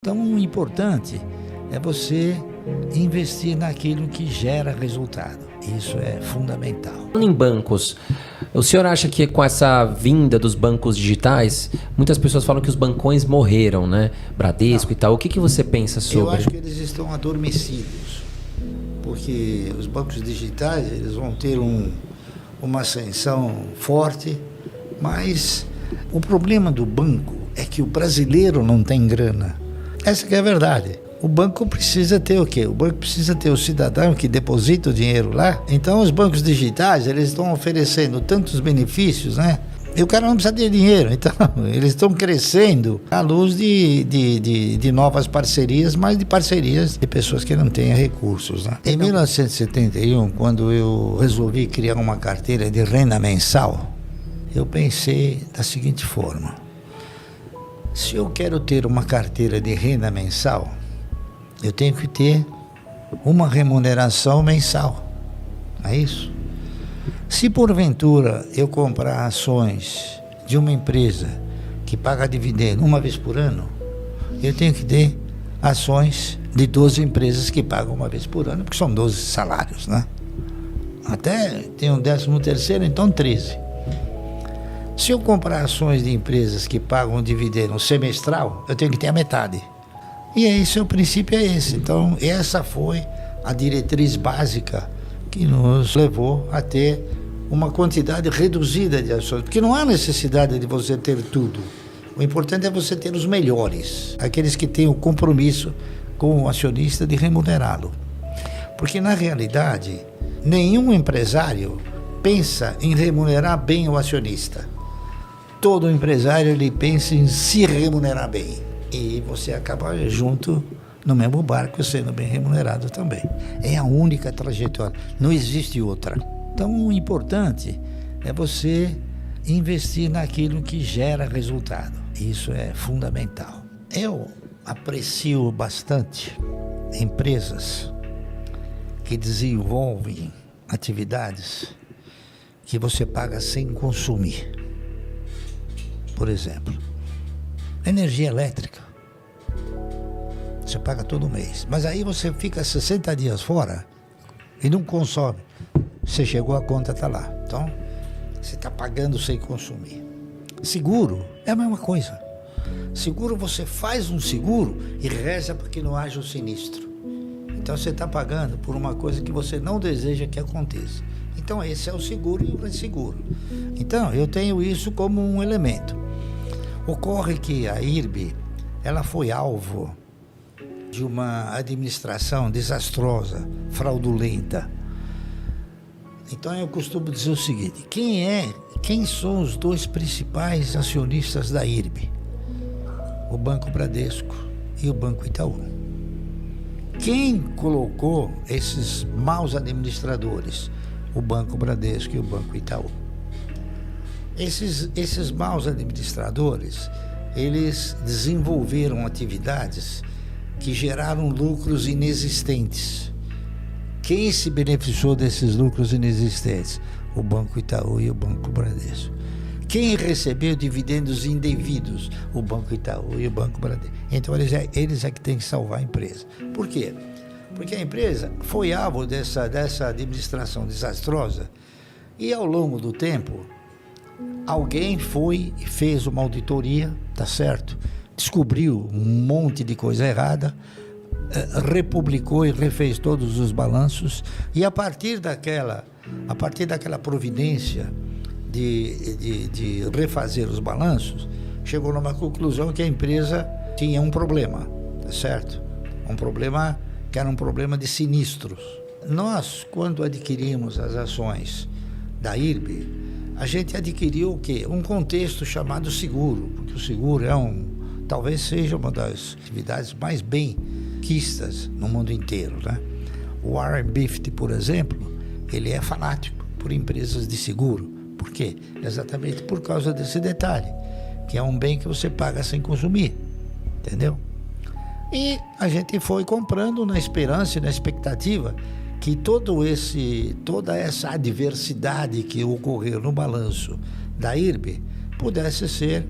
Então, o importante é você investir naquilo que gera resultado. Isso é fundamental. Em bancos, o senhor acha que com essa vinda dos bancos digitais, muitas pessoas falam que os bancões morreram, né? Bradesco e tal. O que você pensa sobre? Eu acho que eles estão adormecidos, porque os bancos digitais eles vão ter uma ascensão forte, mas o problema do banco é que o brasileiro não tem grana. Essa que é a verdade. O banco precisa ter o quê? O banco precisa ter o cidadão que deposita o dinheiro lá. Então os bancos digitais, eles estão oferecendo tantos benefícios, né? E o cara não precisa ter dinheiro. Então eles estão crescendo à luz de novas parcerias, mas de parcerias de pessoas que não têm recursos, né? Em 1971, quando eu resolvi criar uma carteira de renda mensal, eu pensei da seguinte forma: se eu quero ter uma carteira de renda mensal, eu tenho que ter uma remuneração mensal, não é isso? Se porventura eu comprar ações de uma empresa que paga dividendo uma vez por ano, eu tenho que ter ações de 12 empresas que pagam uma vez por ano, porque são 12 salários, né? Até tem um 13º, então 13. Se eu comprar ações de empresas que pagam dividendo semestral, eu tenho que ter a metade. E esse, o princípio é esse. Então, essa foi a diretriz básica que nos levou a ter uma quantidade reduzida de ações. Porque não há necessidade de você ter tudo. O importante é você ter os melhores, aqueles que têm o compromisso com o acionista de remunerá-lo. Porque, na realidade, nenhum empresário pensa em remunerar bem o acionista. Todo empresário ele pensa em se remunerar bem. E você acaba junto no mesmo barco sendo bem remunerado também. É a única trajetória, não existe outra. Então o importante é você investir naquilo que gera resultado. Isso é fundamental. Eu aprecio bastante empresas que desenvolvem atividades que você paga sem consumir. Por exemplo, energia elétrica. Você paga todo mês. Mas aí você fica 60 dias fora e não consome. Você chegou, a conta está lá. Então, você está pagando sem consumir. Seguro é a mesma coisa. Seguro, você faz um seguro e reza para que não haja um sinistro. Então, você está pagando por uma coisa que você não deseja que aconteça. Então, esse é o seguro e o inseguro. Então, eu tenho isso como um elemento. Ocorre que a IRB, ela foi alvo de uma administração desastrosa, fraudulenta. Então eu costumo dizer o seguinte: quem são os dois principais acionistas da IRB? O Banco Bradesco e o Banco Itaú. Quem colocou esses maus administradores? O Banco Bradesco e o Banco Itaú. Esses maus administradores, eles desenvolveram atividades que geraram lucros inexistentes. Quem se beneficiou desses lucros inexistentes? O Banco Itaú e o Banco Bradesco. Quem recebeu dividendos indevidos? O Banco Itaú e o Banco Bradesco. Então eles é que têm que salvar a empresa. Por quê? Porque a empresa foi alvo dessa administração desastrosa e ao longo do tempo alguém foi e fez uma auditoria, tá certo? Descobriu um monte de coisa errada, republicou e refez todos os balanços e a partir daquela providência de refazer os balanços, chegou numa conclusão que a empresa tinha um problema, tá certo? Um problema que era um problema de sinistros. Nós, quando adquirimos as ações da IRB, a gente adquiriu o quê? Um contexto chamado seguro, porque o seguro talvez seja uma das atividades mais bem quistas no mundo inteiro, né? O Warren Buffett, por exemplo, ele é fanático por empresas de seguro. Por quê? Exatamente por causa desse detalhe, que é um bem que você paga sem consumir, entendeu? E a gente foi comprando na esperança e na expectativa que toda essa adversidade que ocorreu no balanço da IRB pudesse ser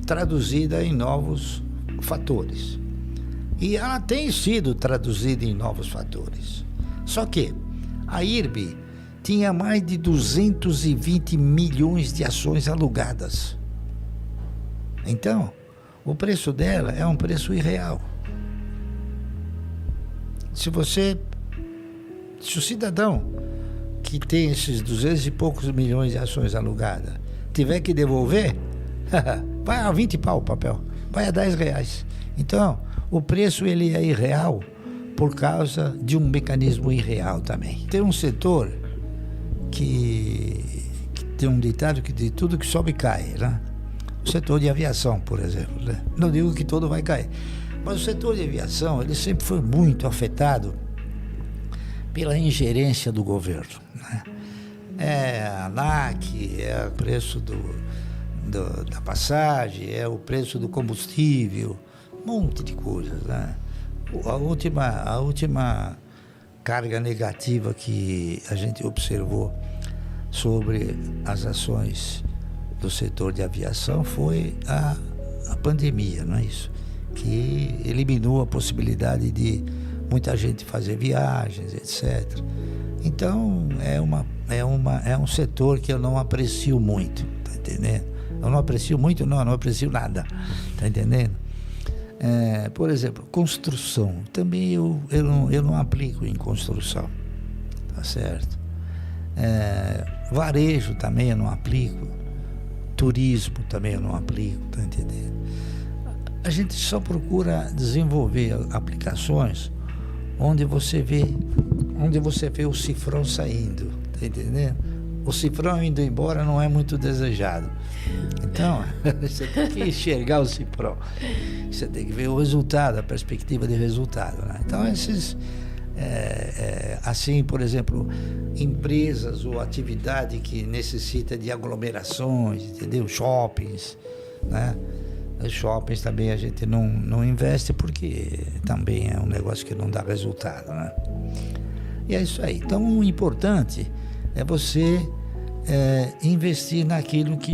traduzida em novos fatores. E ela tem sido traduzida em novos fatores. Só que a IRB tinha mais de 220 milhões de ações alugadas. Então, o preço dela é um preço irreal. Se o cidadão que tem esses 200 e poucos milhões de ações alugadas tiver que devolver, vai a 20 pau o papel, vai a 10 reais. Então, o preço ele é irreal por causa de um mecanismo irreal também. Tem um setor que tem um ditado que de tudo que sobe cai, né? O setor de aviação, por exemplo, né? Não digo que todo vai cair, mas o setor de aviação ele sempre foi muito afetado pela ingerência do governo, né? É a ANAC, é o preço da passagem, é o preço do combustível, um monte de coisas, né? A última carga negativa que a gente observou sobre as ações do setor de aviação foi a pandemia, não é isso? Que eliminou a possibilidade de muita gente fazer viagens, etc. Então é um setor que eu não aprecio muito, tá entendendo? Eu não aprecio muito, não aprecio nada, tá entendendo? Por exemplo, construção, também eu não aplico em construção, tá certo? Varejo também eu não aplico, turismo também eu não aplico, tá entendendo? A gente só procura desenvolver aplicações onde você vê o cifrão saindo, tá entendendo? O cifrão indo embora não é muito desejado. Então, você tem que enxergar o cifrão. Você tem que ver o resultado, a perspectiva de resultado, né? Então, assim, por exemplo, empresas ou atividade que necessita de aglomerações, entendeu? Shoppings, né? Os shoppings também a gente não investe porque também é um negócio que não dá resultado, né? E é isso aí. Então, o importante é você investir naquilo que